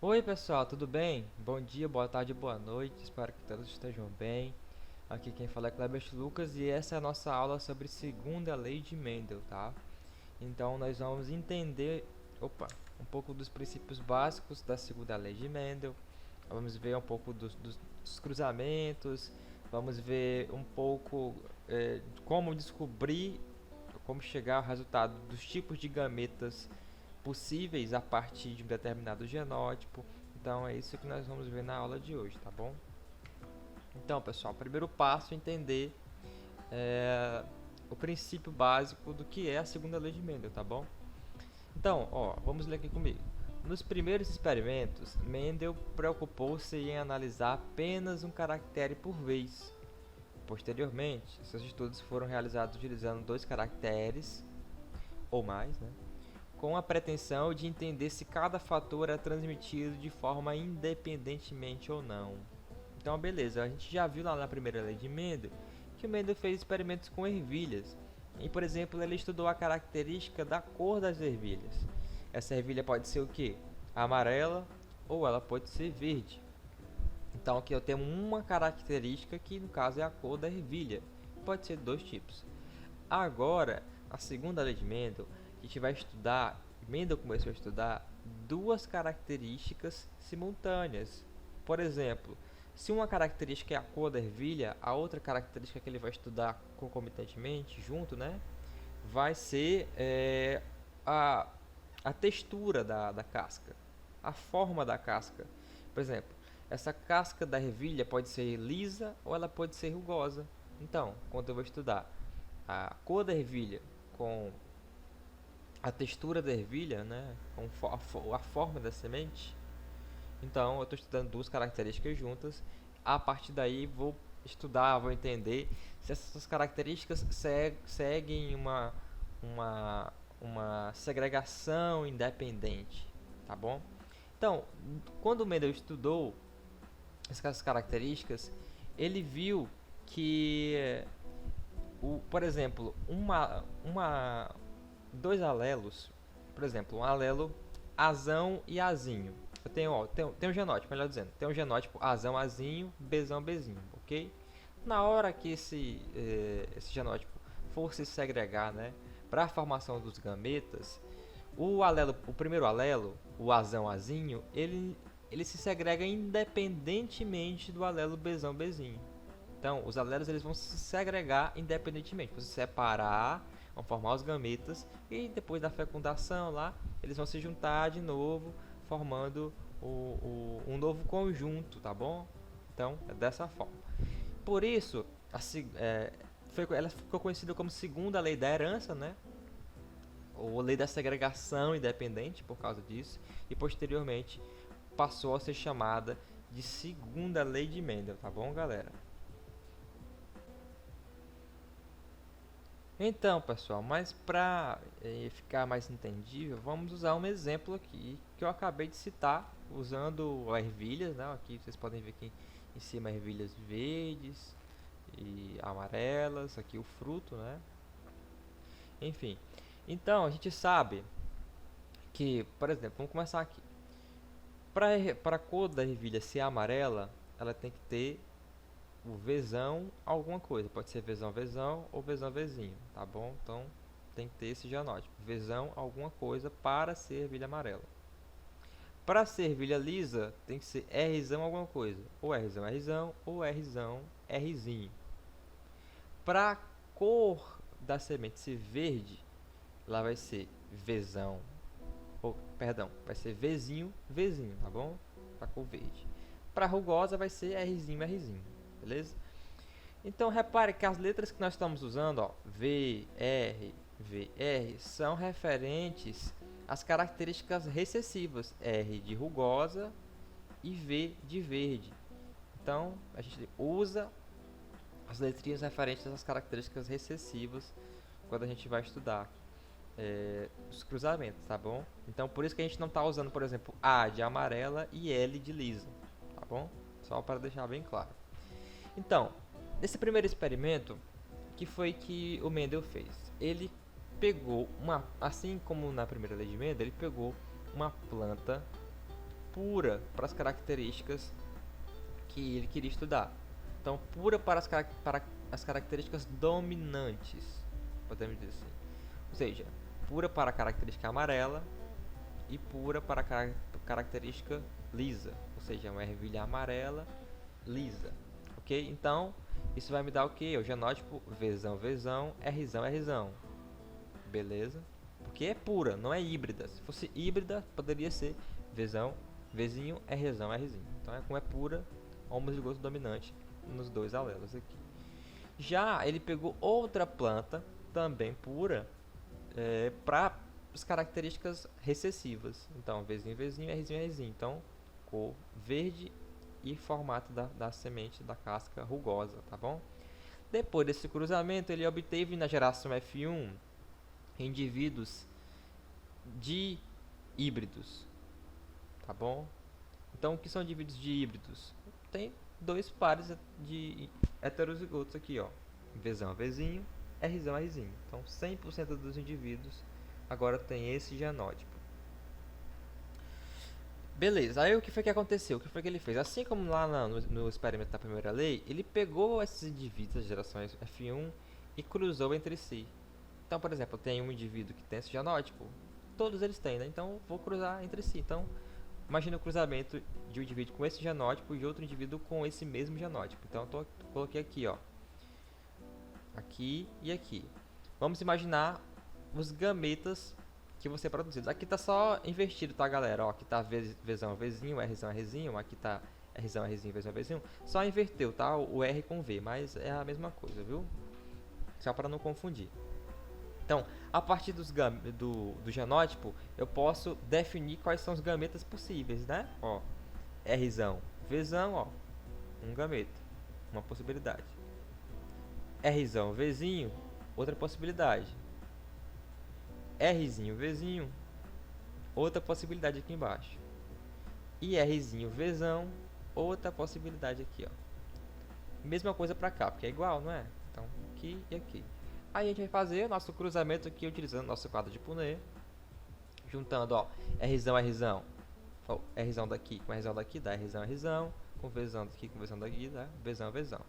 Oi pessoal, tudo bem? Bom dia, boa tarde, boa noite, espero que todos estejam bem. Aqui quem fala é Kleber Lucas e essa é a nossa aula sobre segunda lei de Mendel, tá? Então nós vamos entender, um pouco dos princípios básicos da segunda lei de Mendel. Vamos ver um pouco dos cruzamentos, vamos ver um pouco como descobrir, como chegar ao resultado dos tipos de gametas possíveis a partir de um determinado genótipo. Então é isso que nós vamos ver na aula de hoje, tá bom? Então, pessoal, o primeiro passo é entender o princípio básico do que é a segunda lei de Mendel, tá bom? Então, vamos ler aqui comigo. Nos primeiros experimentos, Mendel preocupou-se em analisar apenas um caractere por vez. Posteriormente, seus estudos foram realizados utilizando dois caracteres ou mais, né? Com a pretensão de entender se cada fator é transmitido de forma independentemente ou não. Então, beleza, a gente já viu lá na primeira lei de Mendel que o Mendel fez experimentos com ervilhas. E, por exemplo, ele estudou a característica da cor das ervilhas. Essa ervilha pode ser o que? Amarela ou ela pode ser verde. Então, aqui eu tenho uma característica que, no caso, é a cor da ervilha. Pode ser de dois tipos. Agora, a segunda lei de Mendel, a gente vai estudar, Mendel começou a estudar duas características simultâneas. Por exemplo, se uma característica é a cor da ervilha, a outra característica que ele vai estudar concomitantemente, junto, né, vai ser a, a textura da casca, a forma da casca. Por exemplo, essa casca da ervilha pode ser lisa ou ela pode ser rugosa. Então, quando eu vou estudar a cor da ervilha com a textura da ervilha, né, com a forma da semente, então eu estou estudando duas características juntas. A partir daí vou estudar, vou entender se essas características seguem uma, uma segregação independente, tá bom? Então, quando o Mendel estudou essas características, ele viu que por exemplo, dois alelos, por exemplo, um alelo azão e azinho. Eu tenho, tem um genótipo, melhor dizendo, tem um genótipo azão, azinho, bezão, bezinho, ok? Na hora que esse genótipo for se segregar, né, para a formação dos gametas, o primeiro alelo, o azão, azinho, ele se segrega independentemente do alelo bezão, bezinho. Então, os alelos eles vão se segregar independentemente, vão se separar, vão formar os gametas e depois da fecundação lá, eles vão se juntar de novo, formando um novo conjunto, tá bom? Então, é dessa forma. Por isso, ela ficou conhecida como segunda lei da herança, né? Ou lei da segregação independente por causa disso, e posteriormente passou a ser chamada de segunda lei de Mendel, tá bom, galera? Então, pessoal, mas para ficar mais entendível, vamos usar um exemplo aqui que eu acabei de citar, usando ervilhas, né? Aqui vocês podem ver aqui em cima ervilhas verdes e amarelas, aqui o fruto, né? Enfim, então a gente sabe que, por exemplo, vamos começar aqui. Para a cor da ervilha ser amarela, ela tem que ter o Vzão alguma coisa. Pode ser Vzão Vzão ou Vzão Vzinho, tá bom? Então tem que ter esse genótipo. Vzão alguma coisa para ser ervilha amarela. Para ser ervilha lisa, tem que ser Rzão alguma coisa. Ou Rzão Rzão ou Rzão Rzinho. Para a cor da semente ser verde, lá vai ser Vzão. Perdão, vai ser Vzinho Vzinho, tá bom? Para cor verde. Para rugosa vai ser Rzinho Rzinho, beleza? Então repare que as letras que nós estamos usando, ó, V, R, VR, são referentes às características recessivas, R de rugosa e V de verde. Então a gente usa as letrinhas referentes às características recessivas quando a gente vai estudar os cruzamentos, tá bom? Então por isso que a gente não está usando, por exemplo, A de amarela e L de lisa, tá bom? Só para deixar bem claro. Então, nesse primeiro experimento, que foi que o Mendel fez? Ele pegou assim como na primeira lei de Mendel, ele pegou uma planta pura para as características que ele queria estudar. Então, pura para as características dominantes, podemos dizer assim. Ou seja, pura para a característica amarela e pura para a característica lisa. Ou seja, uma ervilha amarela lisa. Ok? Então, isso vai me dar o que? O genótipo Vzão, Vzão, Rzão, Rzão. Beleza? Porque é pura, não é híbrida. Se fosse híbrida, poderia ser Vzão, Vzinho, Rzão, Rzinho. Então, como é pura, homozigoto dominante nos dois alelos aqui. Já ele pegou outra planta, também pura, para as características recessivas. Então, Vzinho, Vzinho, Rzinho, Rzinho. Então, cor verde e formato da semente da casca rugosa, tá bom? Depois desse cruzamento, ele obteve na geração F1 indivíduos de híbridos, tá bom? Então, o que são indivíduos de híbridos? Tem dois pares de heterozigotos aqui, ó. Vzão, Vzinho, Rzão, Rzinho. Então, 100% dos indivíduos agora tem esse genótipo. Beleza, aí o que foi que aconteceu? O que foi que ele fez? Assim como lá no experimento da primeira lei, ele pegou esses indivíduos das gerações F1 e cruzou entre si. Então, por exemplo, tem um indivíduo que tem esse genótipo, todos eles têm, né? Então, vou cruzar entre si. Então, imagina o cruzamento de um indivíduo com esse genótipo e de outro indivíduo com esse mesmo genótipo. Então, eu coloquei aqui, ó. Aqui e aqui. Vamos imaginar os gametas que vão ser produzidos. Aqui tá só invertido, tá, galera? Ó, aqui tá Vzão, Vzinho, Rzão, Rzinho. Aqui tá Rzão, Rzinho, Vzão, Vzinho. Só inverteu, tá? O R com V, mas é a mesma coisa, viu? Só para não confundir. Então, a partir do genótipo, eu posso definir quais são os gametas possíveis, né? Ó, Rzão, Vzão, ó, um gameta, uma possibilidade. Rzão, Vzinho, outra possibilidade. Rzinho, Vzinho, outra possibilidade aqui embaixo. E Rzinho, Vzão, outra possibilidade aqui, ó. Mesma coisa para cá, porque é igual, não é? Então, aqui e aqui. Aí a gente vai fazer o nosso cruzamento aqui utilizando nosso quadro de Punnett. Juntando, ó, Rzão, Rzão. Ó, Rzão daqui com Rzão daqui dá Rzão, Rzão. Com Vzão daqui com Vzão daqui dá Vzão, Vzão.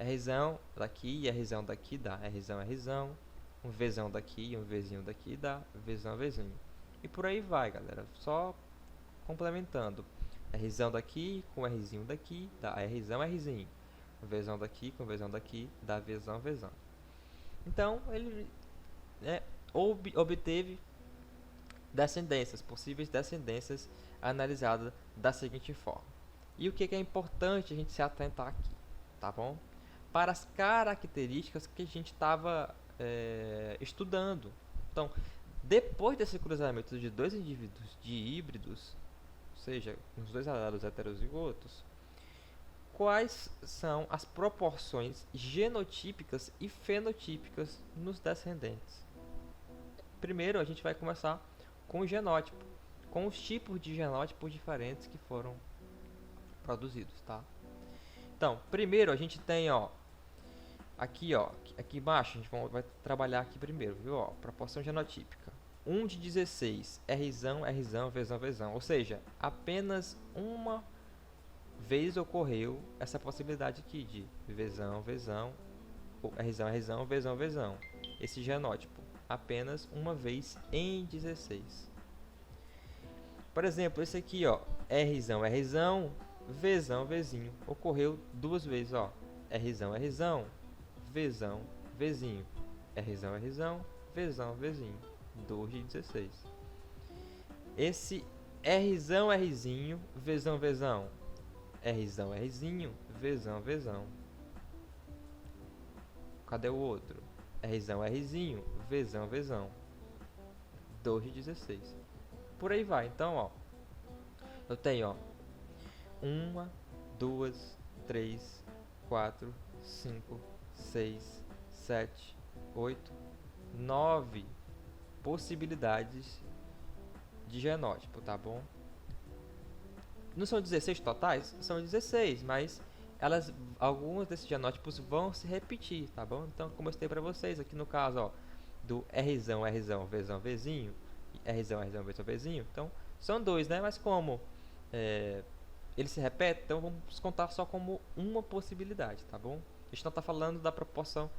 Rzão daqui e Rzão daqui dá Rzão, Rzão. Um Vzão daqui e um Vzinho daqui dá Vzão, Vzinho. E por aí vai, galera. Só complementando. Rzão daqui com Rzinho daqui dá Rzão, Rzinho. Vzão daqui com Vzão daqui dá Vzão, Vzão. Então, ele obteve descendências, possíveis descendências analisadas da seguinte forma. E o que é importante a gente se atentar aqui, tá bom? Para as características que a gente estava estudando. Então, depois desse cruzamento de dois indivíduos de híbridos, ou seja, os dois alelos heterozigotos, quais são as proporções genotípicas e fenotípicas nos descendentes? Primeiro, a gente vai começar com o genótipo, com os tipos de genótipos diferentes que foram produzidos, tá? Então, primeiro a gente tem, ó, aqui embaixo, a gente vai trabalhar aqui primeiro, viu? Ó, proporção genotípica. 1 de 16, Rzão, Rzão, Vzão, Vzão. Ou seja, apenas uma vez ocorreu essa possibilidade aqui de Vzão, Vzão, Rzão, Rzão, Vzão, Vzão. Esse genótipo, apenas uma vez em 16. Por exemplo, esse aqui, ó, Rzão, Rzão, Vzão, Vzinho. Ocorreu duas vezes, ó. Rzão, Rzão, Vzão, Vzinho. Rzão, Rzão, Vzão, Vzinho. 2 de 16. Esse Rzão, Rzinho, Vzão, Vzão. Rzão, Rzinho, Vzão, Vzão. Cadê o outro? Rzão, Rzinho, Vzão, Vzão. 2 de 16. Por aí vai. Então, ó, eu tenho, ó, 1, 2, 3, 4, 5, 6, 7, 8, 9 possibilidades de genótipo, tá bom? Não são 16 totais? São 16, mas alguns desses genótipos vão se repetir, tá bom? Então, como eu citei para vocês, aqui no caso, ó, do Rzão, Rzão, Vzão, Vzinho, Rzão, Rzão, Vzão, Vzinho, então, são dois, né? Mas como ele se repete, então vamos contar só como uma possibilidade, tá bom? A gente não está falando da proporção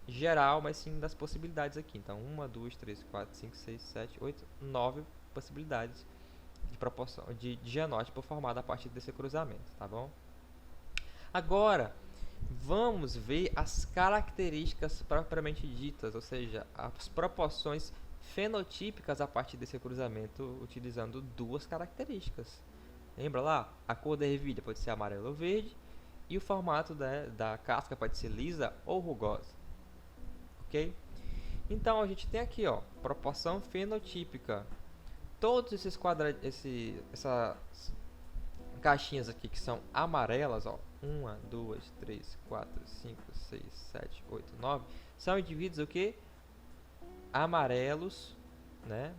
geral, mas sim das possibilidades aqui. Então, 1, 2, 3, 4, 5, 6, 7, 8, 9 possibilidades de proporção de genótipo formado a partir desse cruzamento, tá bom? Agora, vamos ver as características propriamente ditas, ou seja, as proporções fenotípicas a partir desse cruzamento, utilizando duas características. Lembra lá? A cor da ervilha pode ser amarelo ou verde, e o formato da casca pode ser lisa ou rugosa. Ok? Então, a gente tem aqui, ó, proporção fenotípica. Todos esses essas caixinhas aqui que são amarelas, ó, 1, 2, 3, 4, 5, 6, 7, 8, 9, são indivíduos o que? Amarelos, né?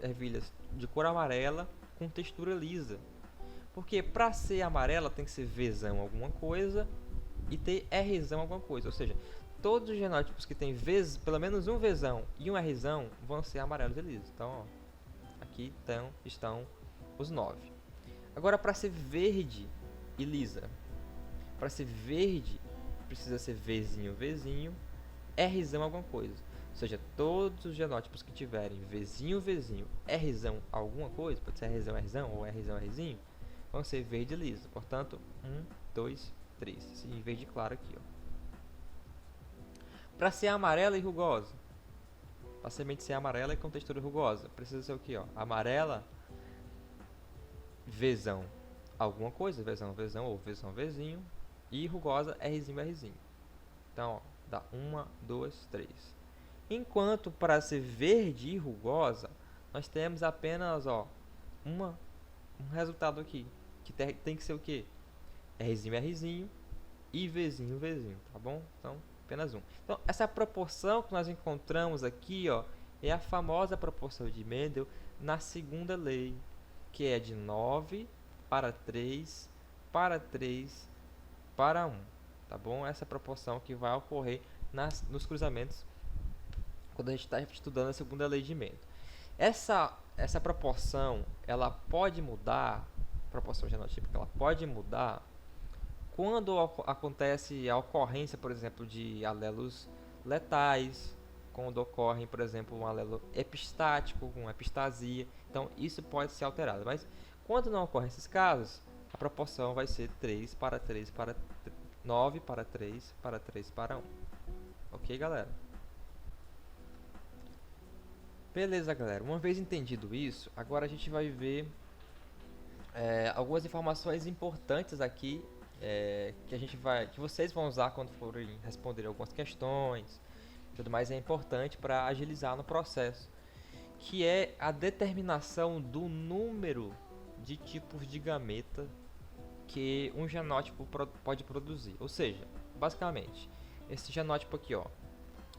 Ervilhas de cor amarela com textura lisa. Porque para ser amarela tem que ser Vzão alguma coisa e ter Rzão alguma coisa. Ou seja, todos os genótipos que tem pelo menos um Vzão e um Rzão vão ser amarelos e lisos. Então, ó, aqui estão os 9. Agora, para ser verde e lisa, para ser verde precisa ser Vzinho, Vzinho, Rzão alguma coisa. Ou seja, todos os genótipos que tiverem Vzinho, Vzinho, Rzão alguma coisa, pode ser Rzão, Rzão ou Rzão, Rzinho, vão ser verde e liso. Portanto, 1, 2, 3. Esse verde claro aqui, ó. Para ser amarela e rugosa, a semente ser amarela e com textura rugosa, precisa ser o que, ó? Amarela, Vzão, alguma coisa, Vzão, Vzão ou Vzão, Vzinho, e rugosa, Rzinho, Rzinho. Então, ó, dá 1, 2, 3. Enquanto para ser verde e rugosa, nós temos apenas, ó, um resultado aqui, que tem que ser o que? Rzinho, Rzinho e Vzinho, Vzinho, tá bom? Então, apenas um. Então, essa proporção que nós encontramos aqui, ó, é a famosa proporção de Mendel na segunda lei, que é de 9 para 3 para 3 para 1, tá bom? Essa proporção que vai ocorrer nos cruzamentos quando a gente está estudando a segunda lei de Mendel. Essa proporção, ela pode mudar, proporção genotípica, ela pode mudar quando acontece a ocorrência, por exemplo, de alelos letais, quando ocorre, por exemplo, um alelo epistático, com epistasia. Então, isso pode ser alterado. Mas, quando não ocorrem esses casos, a proporção vai ser 3 para 3 para 9 para 3 para 3 para 1. Ok, galera? Beleza, galera. Uma vez entendido isso, agora a gente vai ver algumas informações importantes aqui que vocês vão usar quando forem responder algumas questões. Tudo mais é importante para agilizar no processo, que é a determinação do número de tipos de gameta que um genótipo pode produzir. Ou seja, basicamente, esse genótipo aqui, ó,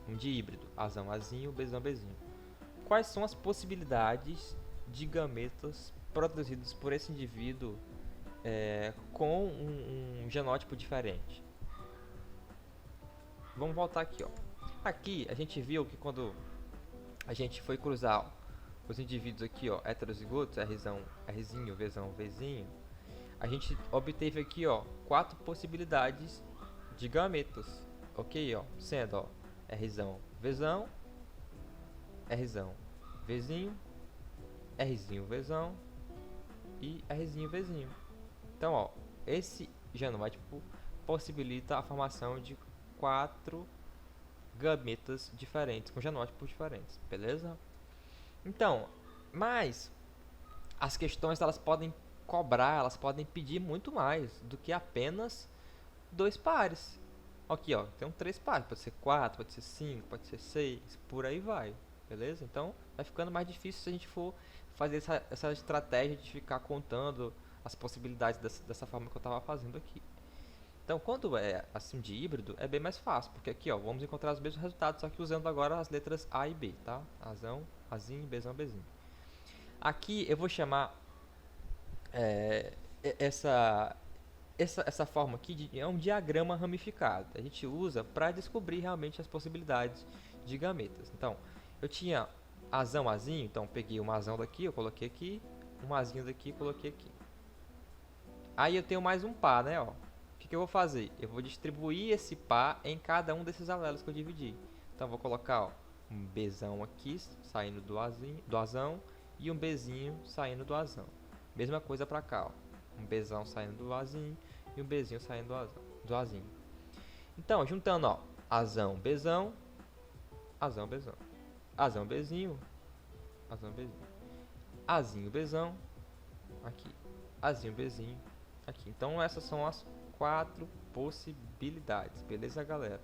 um de híbrido, Azão, Azinho, Bzão, Bzinho. Quais são as possibilidades de gametas produzidos por esse indivíduo com um genótipo diferente? Vamos voltar aqui, ó. Aqui a gente viu que quando a gente foi cruzar os indivíduos aqui, ó, heterozigotos, Rzinho, Vzão, Vzinho, a gente obteve aqui, ó, 4 possibilidades de gametas, ok, ó, sendo, ó, Rzão, Vzão, Rzão, Vzinho, Rzinho, Vzão e Rzinho, Vzinho. Então, ó, esse genótipo possibilita a formação de 4 gametas diferentes, com genótipos diferentes, beleza? Então, mas as questões elas podem cobrar, elas podem pedir muito mais do que apenas 2 pares. Aqui, ó, tem 3 pares, pode ser 4, pode ser 5, pode ser 6, por aí vai, beleza? Então, vai ficando mais difícil se a gente for fazer essa estratégia de ficar contando as possibilidades dessa forma que eu estava fazendo aqui. Então, quando é assim de híbrido, é bem mais fácil, porque aqui, ó, vamos encontrar os mesmos resultados, só que usando agora as letras A e B, tá? Azão, Azinho, Bzão, Bzinho. Aqui eu vou chamar essa forma aqui é um diagrama ramificado. A gente usa para descobrir realmente as possibilidades de gametas. Então, eu tinha Azão, Azinho, então peguei um Azão daqui, eu coloquei aqui, um Azinho daqui, coloquei aqui. Aí eu tenho mais um par, né, ó. O que eu vou fazer? Eu vou distribuir esse par em cada um desses alelos que eu dividi. Então eu vou colocar, ó, um Bzão aqui saindo do Azão e um Bzinho saindo do Azão. Mesma coisa pra cá, ó. Um Bzão saindo do Azinho e um Bzinho saindo do Azinho. Então, juntando, ó, Azão, Bzão, Azão, Bzão, Azão, Bzinho, Azão, Bzinho, Azinho, Bzão, aqui, Azinho, Bzinho, aqui. Então, essas são as 4 possibilidades, beleza, galera?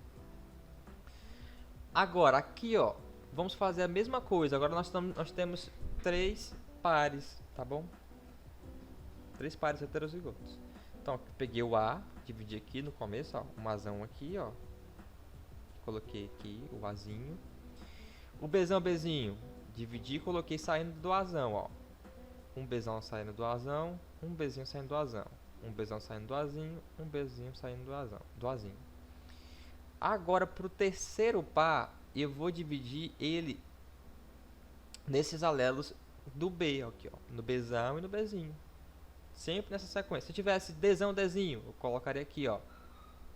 Agora, aqui, ó, vamos fazer a mesma coisa. Agora nós temos 3 pares, tá bom? 3 pares heterozigotos. Então, eu peguei o A, dividi aqui no começo, ó, um Azão aqui, ó. Coloquei aqui o Azinho. O Bzão, Bzinho, dividi e coloquei saindo do Azão, ó. Um Bzão saindo do Azão, um Bzinho saindo do Azão. Um Bzão saindo do Azinho, um Bzinho saindo do Azinho. Agora, para o terceiro par, eu vou dividir ele nesses alelos do B, aqui, ó, no Bzão e no Bzinho. Sempre nessa sequência. Se tivesse Dzão, Dzinho, eu colocaria aqui, ó,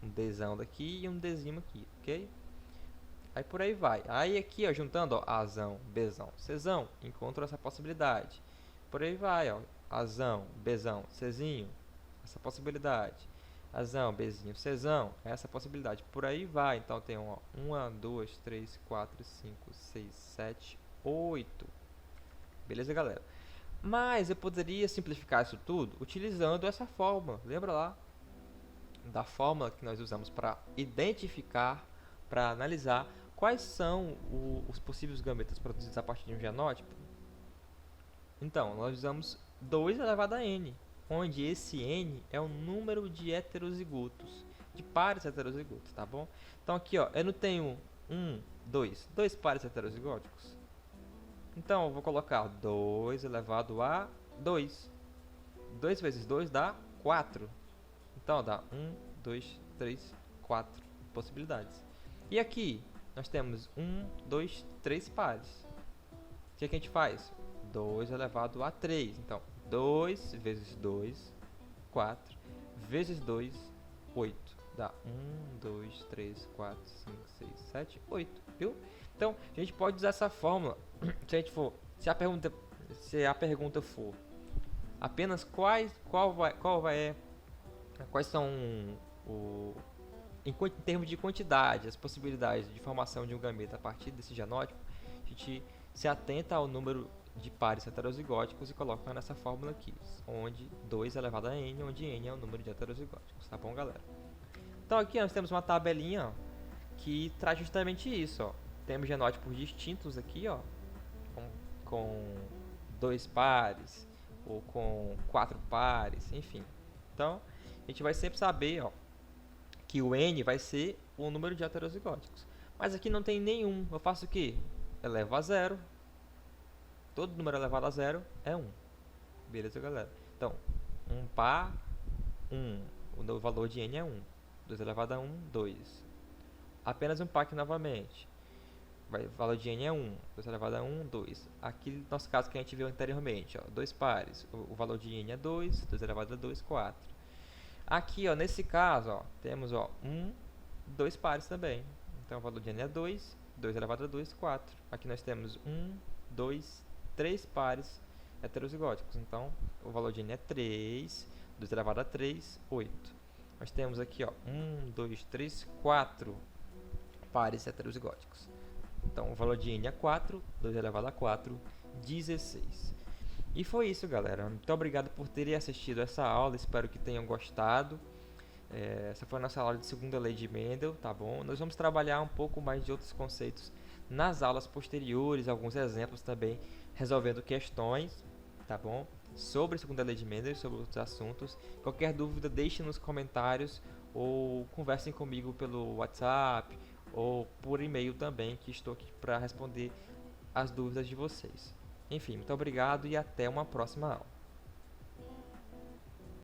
um Dzão daqui e um Dzinho aqui, ok? Aí por aí vai. Aí aqui, ó, juntando, ó, Azão, Bzão, Czão, encontro essa possibilidade. Por aí vai, ó, Azão, Bzão, Czinho, essa possibilidade. Azão, Bzinho, Czão, essa possibilidade. Por aí vai. Então tem, ó, 1, 2, 3, 4, 5, 6, 7, 8. Beleza, galera? Mas eu poderia simplificar isso tudo utilizando essa fórmula. Lembra lá da fórmula que nós usamos para identificar, para analisar quais são os possíveis gametas produzidos a partir de um genótipo? Então, nós usamos 2 elevado a n, onde esse n é o número de heterozigotos, de pares heterozigotos, tá bom? Então aqui, ó, eu não tenho 2 pares heterozigóticos. Então, eu vou colocar 2 elevado a 2. 2 vezes 2 dá 4. Então, dá 1, 2, 3, 4 possibilidades. E aqui, nós temos 1, 2, 3 pares. O que a gente faz? 2 elevado a 3. Então, 2 vezes 2, 4, vezes 2, 8. Dá 1, 2, 3, 4, 5, 6, 7, 8. Viu? Então, a gente pode usar essa fórmula se a pergunta for apenas quais são em termos de quantidade, as possibilidades de formação de um gameta a partir desse genótipo, a gente se atenta ao número de pares heterozigóticos e coloca nessa fórmula aqui, onde 2 elevado a n, onde n é o número de heterozigóticos, tá bom, galera? Então aqui nós temos uma tabelinha, ó, que traz justamente isso, ó. Temos genótipos distintos aqui, ó, com 2 pares ou com 4 pares, enfim. Então, a gente vai sempre saber, ó, que o n vai ser o número de heterozigóticos. Mas aqui não tem nenhum. Eu faço o quê? Elevo a zero. Todo número elevado a zero é 1. Beleza, galera? Então, 1 par, 1. O valor de n é 1. 2 elevado a 1, 2. Apenas um par aqui novamente. O valor de n é 1. 2 elevado a 1, 2. Aqui, no nosso caso que a gente viu anteriormente, ó, 2 pares. O valor de n é 2. 2 elevado a 2, 4. Aqui, ó, nesse caso, ó, temos, ó, 2 pares também. Então, o valor de n é 2. 2 elevado a 2, 4. Aqui nós temos 2, 3 pares heterozigóticos. Então, o valor de n é 3. 2 elevado a 3, 8. Nós temos aqui, ó, 2, 3, 4 pares heterozigóticos. Então, o valor de n é 4, 2 elevado a 4, 16. E foi isso, galera. Muito obrigado por terem assistido essa aula. Espero que tenham gostado. Essa foi a nossa aula de segunda lei de Mendel, tá bom? Nós vamos trabalhar um pouco mais de outros conceitos nas aulas posteriores, alguns exemplos também, resolvendo questões, tá bom? Sobre a segunda lei de Mendel e sobre outros assuntos. Qualquer dúvida, deixe nos comentários ou conversem comigo pelo WhatsApp ou por e-mail também, que estou aqui para responder as dúvidas de vocês. Enfim, muito obrigado e até uma próxima aula.